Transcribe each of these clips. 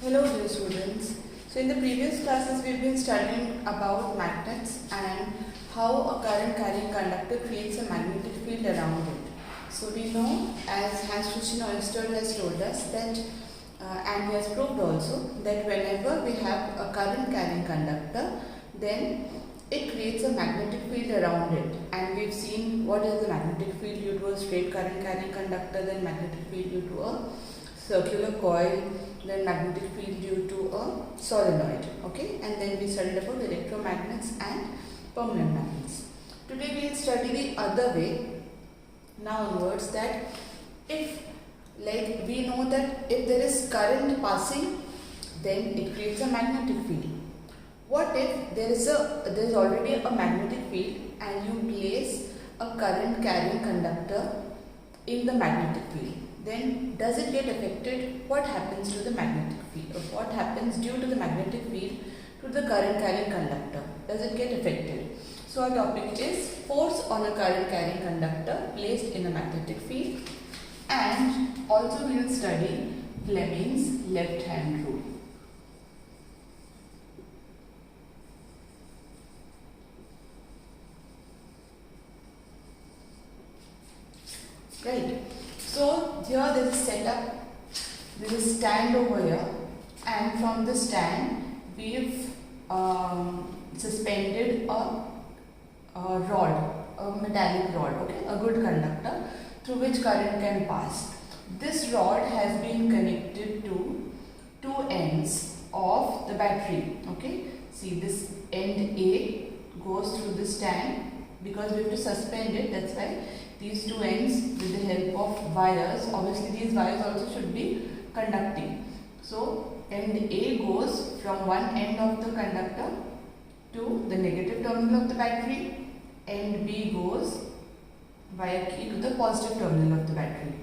Hello dear students. So in the previous classes we've been studying about magnets and how a current carrying conductor creates a magnetic field around it. So we know, as Hans Christian Ørsted has told us, that and he has proved also that whenever we have a current carrying conductor, then it creates a magnetic field around it. And we've seen what is the magnetic field due to a straight current carrying conductor, then magnetic field due to a circular coil, then magnetic field due to a solenoid. Okay, and then we studied about electromagnets and permanent magnets. Today we will study the other way now onwards, that if, like, we know that if there is current passing, then it creates a magnetic field. What if there is already a magnetic field and you place a current carrying conductor in the magnetic field? Then does it get affected? What happens to the magnetic field, or what happens due to the magnetic field to the current carrying conductor? Does it get affected? So our topic is force on a current carrying conductor placed in a magnetic field, and also we will study Fleming's left hand rule. Right. So here there is a setup, there is a stand over here, and from the stand we've suspended a rod, a metallic rod, okay, a good conductor through which current can pass. This rod has been connected to two ends of the battery, okay. See, this end A goes through the stand because we have to suspend it, that's why these two ends, with the help of wires, obviously these wires also should be conducting. So end A goes from one end of the conductor to the negative terminal of the battery, end B goes via key to the positive terminal of the battery.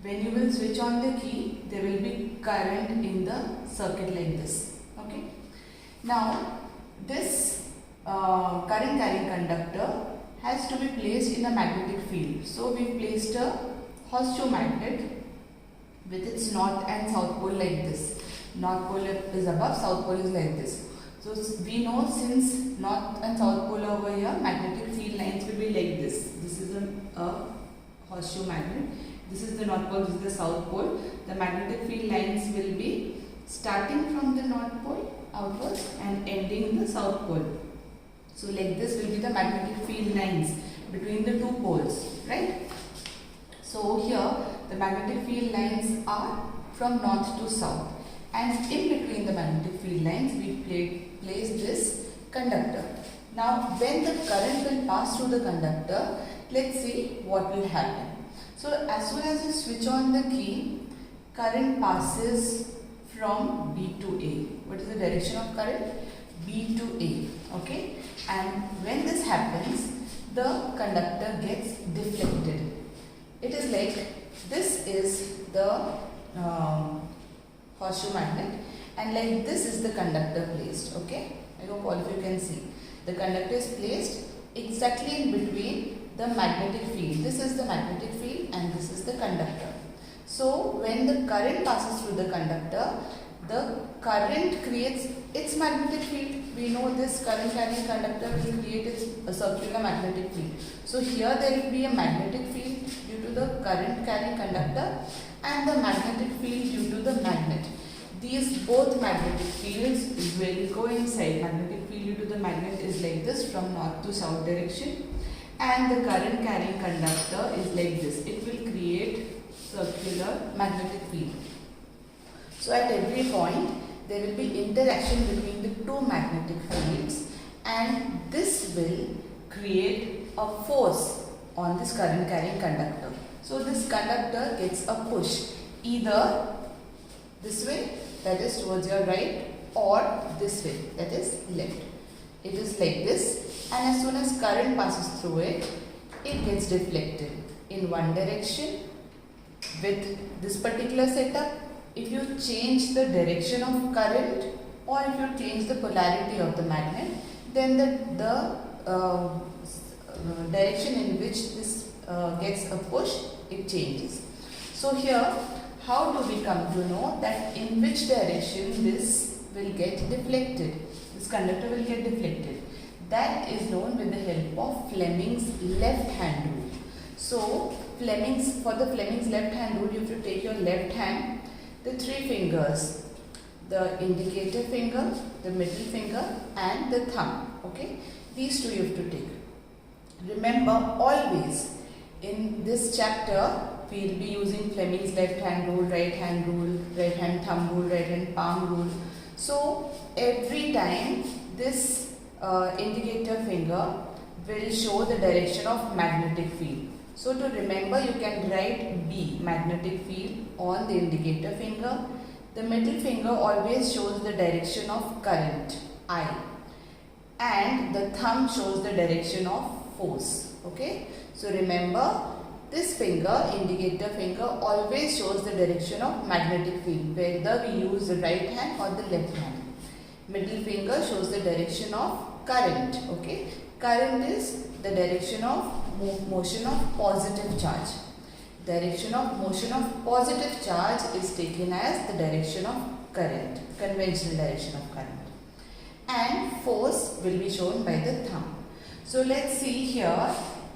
When you will switch on the key, there will be current in the circuit like this. Okay. Now this current carrying conductor has to be placed in a magnetic field. So we placed a horseshoe magnet with its north and south pole like this. North pole is above, south pole is like this. So we know, since north and south pole over here, magnetic field lines will be like this. This is a horseshoe magnet. This is the north pole, this is the south pole. The magnetic field lines will be starting from the north pole outwards and ending in the south pole. So like this will be the magnetic field lines between the two poles, right? So here the magnetic field lines are from north to south, and in between the magnetic field lines we place this conductor. Now when the current will pass through the conductor, let's see what will happen. So as soon as you switch on the key, current passes from B to A. What is the direction of current? B to A, okay? And when this happens, the conductor gets deflected. It is like, this is the horseshoe magnet, and like this is the conductor placed, okay? I hope all of you can see. The conductor is placed exactly in between the magnetic field. This is the magnetic field and this is the conductor. So when the current passes through the conductor, the current creates its magnetic field. We know this current carrying conductor will create its circular magnetic field. So here there will be a magnetic field due to the current carrying conductor and the magnetic field due to the magnet. These both magnetic fields will coincide. Magnetic field due to the magnet is like this, from north to south direction, and the current carrying conductor is like this. It will create circular magnetic field. So at every point there will be interaction between the two magnetic fields, and this will create a force on this current carrying conductor. So this conductor gets a push either this way, that is towards your right, or this way, that is left. It is like this, and as soon as current passes through it, it gets deflected in one direction. With this particular setup, if you change the direction of current, or if you change the polarity of the magnet, then the direction in which this gets a push, it changes. So here how do we come to know that in which direction this will get deflected? This conductor will get deflected. That is known with the help of Fleming's left hand rule. So, for the Fleming's left hand rule, you have to take your left hand, the three fingers, the indicator finger, the middle finger and the thumb. Okay, these two you have to take. Remember, always in this chapter we will be using Fleming's left hand rule, right hand thumb rule, right hand palm rule. So every time this indicator finger will show the direction of magnetic field. So to remember, you can write B, magnetic field, on the indicator finger. The middle finger always shows the direction of current, I, and the thumb shows the direction of force. Okay, so remember, this finger, indicator finger, always shows the direction of magnetic field, whether we use the right hand or the left hand. Middle finger shows the direction of current. Okay, current is the direction of motion of positive charge. Direction of motion of positive charge is taken as the direction of current, conventional direction of current. And force will be shown by the thumb. So let's see here,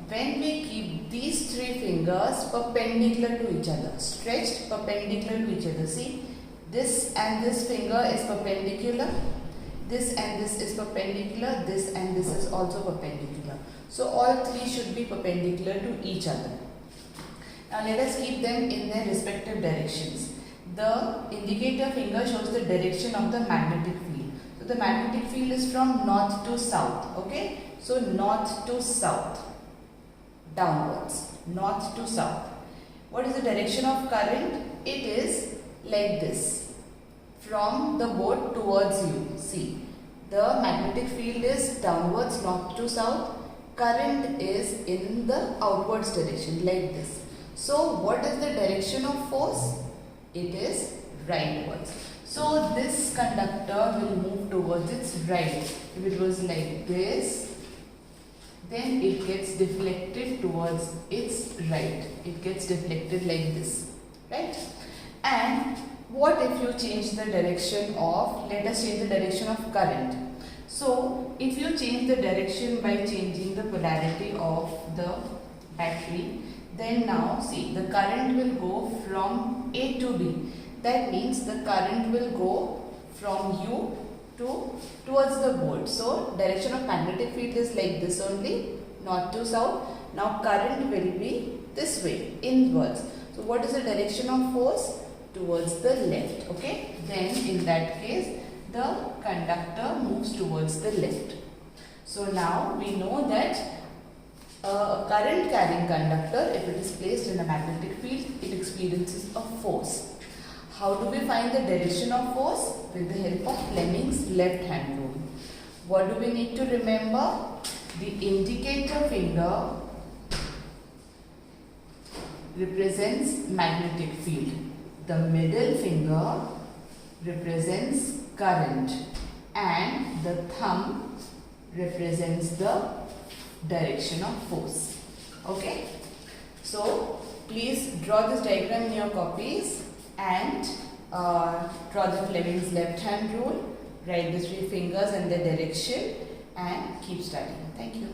when we keep these three fingers perpendicular to each other, stretched perpendicular to each other, see, this and this finger is perpendicular, this and this is perpendicular, this and this is also perpendicular. So all three should be perpendicular to each other. Now let us keep them in their respective directions. The indicator finger shows the direction of the magnetic field. So the magnetic field is from north to south. Okay, so north to south, downwards, north to south. What is the direction of current? It is like this, from the board towards you. See, the magnetic field is downwards, north to south. Current is in the outwards direction, like this. So what is the direction of force? It is rightwards. So this conductor will move towards its right. If it was like this, then it gets deflected towards its right. It gets deflected like this, right? And what if you change the direction of, let us change the direction of current. So if you change the direction by changing the polarity of the battery, then now see, the current will go from A to B. That means the current will go from you towards the board. So direction of magnetic field is like this only, north to south. Now current will be this way, inwards. So what is the direction of force? Towards the left. Okay, then in that case the conductor moves towards the left. So now we know that a current carrying conductor, if it is placed in a magnetic field, it experiences a force. How do we find the direction of force? With the help of Fleming's left hand rule. What do we need to remember? The indicator finger represents magnetic field. The middle finger represents current and the thumb represents the direction of force. Okay, so please draw this diagram in your copies and draw the Fleming's left hand rule, write the three fingers and the direction, and keep studying. Thank you.